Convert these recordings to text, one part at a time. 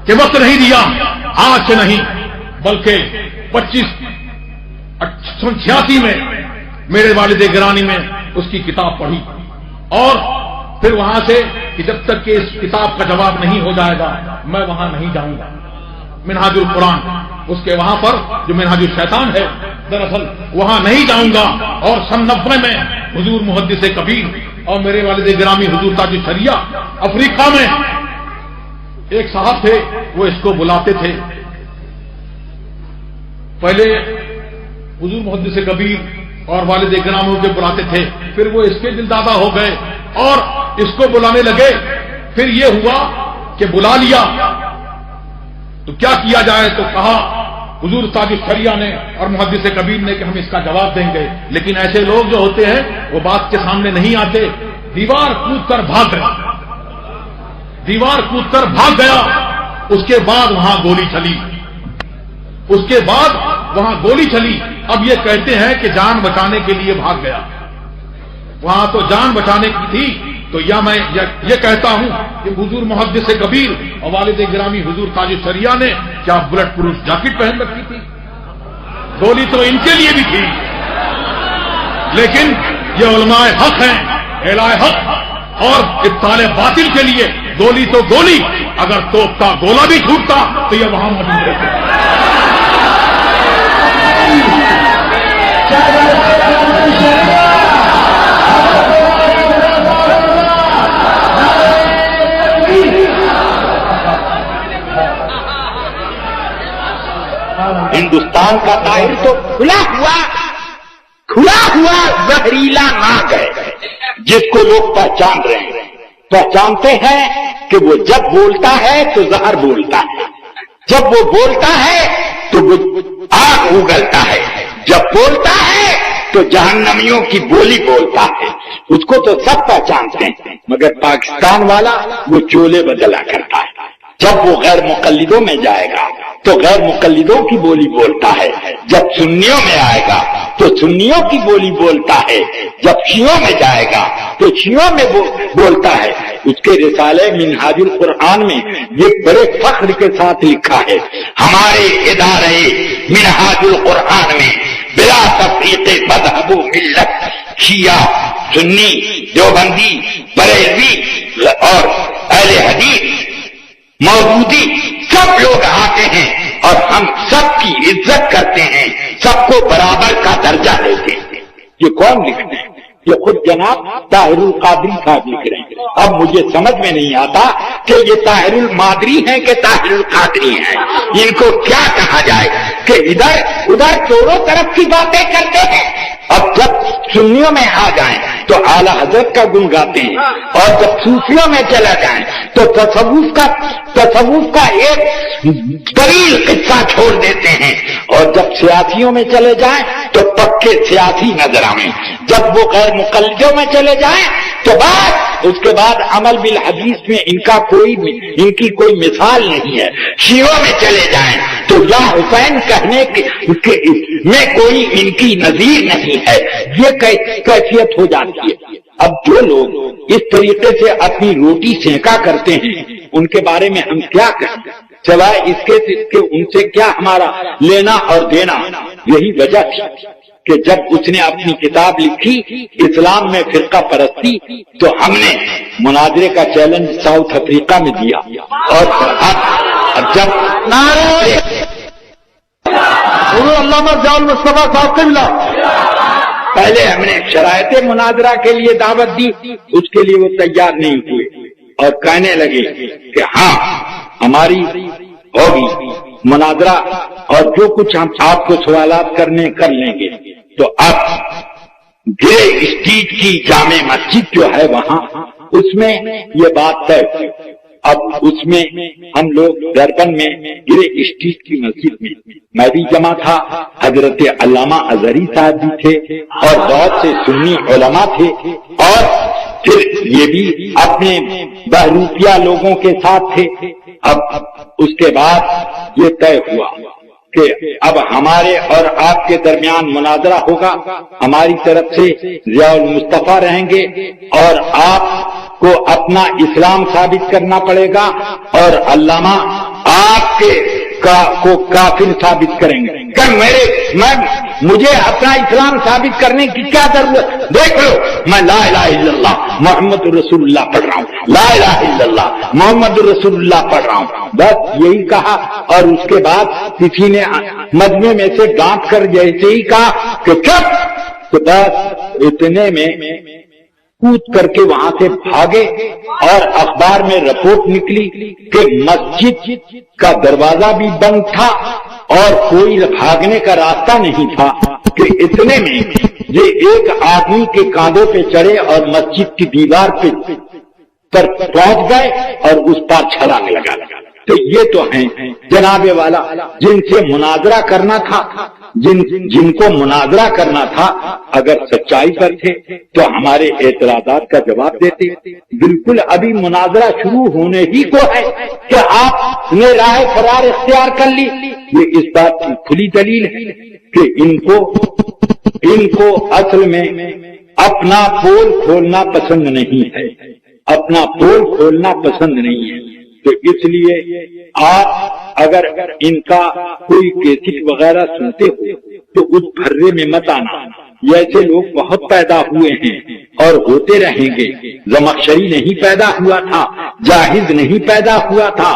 کہ وقت نہیں دیا، آج سے نہیں بلکہ 2586 میں میرے والد گرامی میں اس کی کتاب پڑھی، اور پھر وہاں سے کہ جب تک کہ اس کتاب کا جواب نہیں ہو جائے گا میں وہاں نہیں جاؤں گا۔ منہاج القرآن، اس کے وہاں پر جو منہاج الشیطان ہے دراصل وہاں نہیں جاؤں گا۔ اور سن 90 میں حضور محدث کبیر اور میرے والد گرامی حضور تاج الشریعہ افریقہ میں ایک صاحب تھے، وہ اس کو بلاتے تھے، پہلے حضور محدث کبیر اور والد گرامی کے بلاتے تھے، پھر وہ اس کے دلدادہ ہو گئے اور اس کو بلانے لگے۔ پھر یہ ہوا کہ بلا لیا تو کیا کیا جائے، تو کہا حضور تاج الشریعہ نے اور محدث کبیر نے کہ ہم اس کا جواب دیں گے، لیکن ایسے لوگ جو ہوتے ہیں وہ بات کے سامنے نہیں آتے۔ دیوار کود کر بھاگ گیا، دیوار کود کر بھاگ گیا، اس کے بعد وہاں گولی چلی، اس کے بعد وہاں گولی چلی۔ اب یہ کہتے ہیں کہ جان بچانے کے لیے بھاگ گیا، وہاں تو جان بچانے کی تھی، تو یا میں یہ کہتا ہوں کہ حضور محدث کبیر اور والد گرامی حضور تاج الشریعہ نے کیا بلٹ پروف جاکٹ پہن رکھی تھی؟ گولی تو ان کے لیے بھی تھی، لیکن یہ علماء حق ہیں، اعلاء حق اور ابطال باطل کے لیے گولی تو گولی، اگر توپ کا گولا بھی چھوٹتا تو یہ وہاں موجود رہتا۔ ہندوستان کا طائر تو کھلا ہوا زہریلا ناگ ہے، جس کو لوگ پہچان رہے ہیں، پہچانتے ہیں کہ وہ جب بولتا ہے تو زہر بولتا ہے، جب وہ بولتا ہے تو وہ آگ اگلتا ہے، جب بولتا ہے تو جہنمیوں کی بولی بولتا ہے۔ اس کو تو سب پہچانتے ہیں، مگر پاکستان والا وہ چولے بدلا کرتا ہے۔ جب وہ غیر مقلدوں میں جائے گا تو غیر مقلدوں کی بولی بولتا ہے، جب سنیوں میں آئے گا تو سنیوں کی بولی بولتا ہے، جب شیعوں میں جائے گا تو شیعوں میں بولتا ہے۔ اس کے رسالے منہاج القرآن میں یہ بڑے فخر کے ساتھ لکھا ہے، ہمارے ادارے منہاج القرآن میں بلا تفریق مذہب و ملت، شیعہ، سنی، دیوبندی، بریلوی اور اہل حدیث، مودودی، سب لوگ آتے ہیں اور ہم سب کی عزت کرتے ہیں، سب کو برابر کا درجہ دیتے ہیں۔ یہ کون لکھ رہے ہیں؟ یہ خود جناب طاہر القادری صاحب لکھ رہے ہیں۔ اب مجھے سمجھ میں نہیں آتا کہ یہ طاہر المادری ہیں کہ طاہر القادری ہیں، ان کو کیا کہا جائے کہ ادھر ادھر چوروں طرف کی باتیں کرتے ہیں۔ اب جب سنیوں میں آ جائیں تو اعلی حضرت کا گن گاتے ہیں، اور جب صوفیوں میں چلا جائیں تو تصوف کا ایک طویل قصہ چھوڑ دیتے ہیں، اور جب سیاسیوں میں چلے جائیں تو پکے سیاسی نظر آئیں، جب وہ غیر مقلدوں میں چلے جائیں تو اس کے بعد عمل بالحدیث میں ان کی کوئی مثال نہیں ہے، شیعوں میں چلے جائیں تو یا حسین کہنے میں کوئی ان کی نظیر نہیں ہے، یہ کیفیت ہو جاتی ہے۔ اب جو لوگ اس طریقے سے اپنی روٹی سینکا کرتے ہیں ان کے بارے میں ہم کیا کہیں سوائے اس کے کہ ان سے کیا ہمارا لینا اور دینا۔ یہی وجہ تھی کہ جب اس نے اپنی کتاب لکھی اسلام میں فرقہ پرستی، تو ہم نے مناظرے کا چیلنج ساؤتھ افریقہ میں دیا، اور جب علامہ ضیاء المصطفیٰ صاحب سے ملا، پہلے ہم نے شرائط مناظرہ کے لیے دعوت دی، اس کے لیے وہ تیار نہیں ہوئے اور کہنے لگے کہ ہاں ہماری ہوگی مناظرہ اور جو کچھ ہم آپ کو سوالات کرنے کر لیں گے۔ تو اب گرے اسٹریٹ کی جامع مسجد جو ہے وہاں اس میں یہ بات طے، اب اس میں ہم لوگ دربن میں گرے اسٹریٹ کی مسجد میں بھی جمع تھا، حضرت علامہ اظہری صاحب بھی تھے اور بہت سے سنی علماء تھے، اور پھر یہ بھی اپنے بہروپیہ لوگوں کے ساتھ تھے۔ اب اس کے بعد یہ طے ہوا کہ اب ہمارے اور آپ کے درمیان مناظرہ ہوگا، ہماری طرف سے ضیاء المصطفیٰ رہیں گے اور آپ کو اپنا اسلام ثابت کرنا پڑے گا، اور علامہ آپ کے کو کافر ثابت کریں گے کہ مجھے اپنا اسلام ثابت کرنے کی کیا ضرورت؟ دیکھ لو، میں لا الہ الا اللہ محمد رسول اللہ پڑھ رہا ہوں، لا الہ الا اللہ محمد رسول اللہ پڑھ رہا ہوں، بس یہی کہا۔ اور اس کے بعد کسی نے مجمع میں سے ڈانٹ کر جیسے ہی کہا کہ چپ، تو بس اتنے میں کود کر کے وہاں سے بھاگے، اور اخبار میں رپورٹ نکلی کہ مسجد کا دروازہ بھی بند تھا اور کوئی بھاگنے کا راستہ نہیں تھا، کہ اتنے میں یہ ایک آدمی کے کاندھے پہ چڑھے اور مسجد کی دیوار پر پہنچ گئے اور اس پر چھلانگ لگا۔ تو یہ تو ہیں جناب والا جن سے مناظرہ کرنا تھا، جن کو مناظرہ کرنا تھا، اگر سچائی پر تھے تو ہمارے اعتراضات کا جواب دیتے۔ بالکل ابھی مناظرہ شروع ہونے ہی کو ہے کہ آپ نے راہ فرار اختیار کر لی۔ یہ اس بات کی کھلی دلیل ہے کہ ان کو اصل میں اپنا پول کھولنا پسند نہیں ہے، اپنا پول کھولنا پسند نہیں ہے۔ تو اس لیے آپ اگر ان کا کوئی کیسٹ وغیرہ سنتے ہو تو اس بھرے میں مت آنا۔ ایسے لوگ بہت پیدا ہوئے ہیں اور ہوتے رہیں گے۔ زمخشری نہیں پیدا ہوا تھا، جاہد نہیں پیدا ہوا تھا،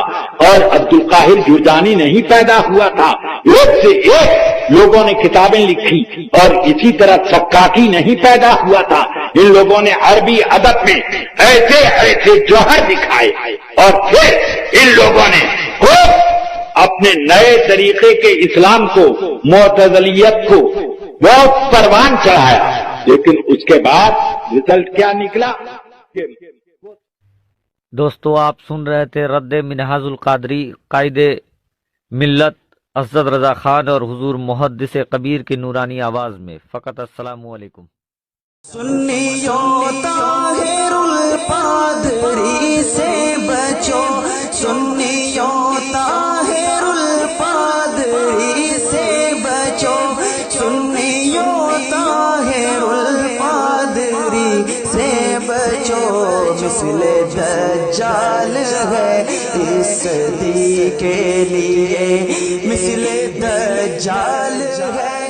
اور عبد القاہر جرجانی نہیں پیدا ہوا تھا۔ ایک سے ایک لوگوں نے کتابیں لکھی، اور اسی طرح سکاکی نہیں پیدا ہوا تھا۔ ان لوگوں نے عربی ادب میں ایسے ایسے جوہر دکھائے، اور پھر ان لوگوں نے اپنے نئے طریقے کے اسلام کو، معتزلیت کو بہت پروان چڑھایا۔ لیکن اس کے بعد رزلٹ کیا نکلا؟ دوستو، آپ سن رہے تھے رد منہاج القادری قائد ملت اسد رضا خان اور حضور محدث کبیر کی نورانی آواز میں۔ فقط السلام علیکم۔ سنیوں طاہر القادری سے بچو، سنیوں طاہر القادری سے بچو، سنیوں طاہر القادری سے بچو، مثل دجال ہے اس صدی کے لیے، مثل دجال ہے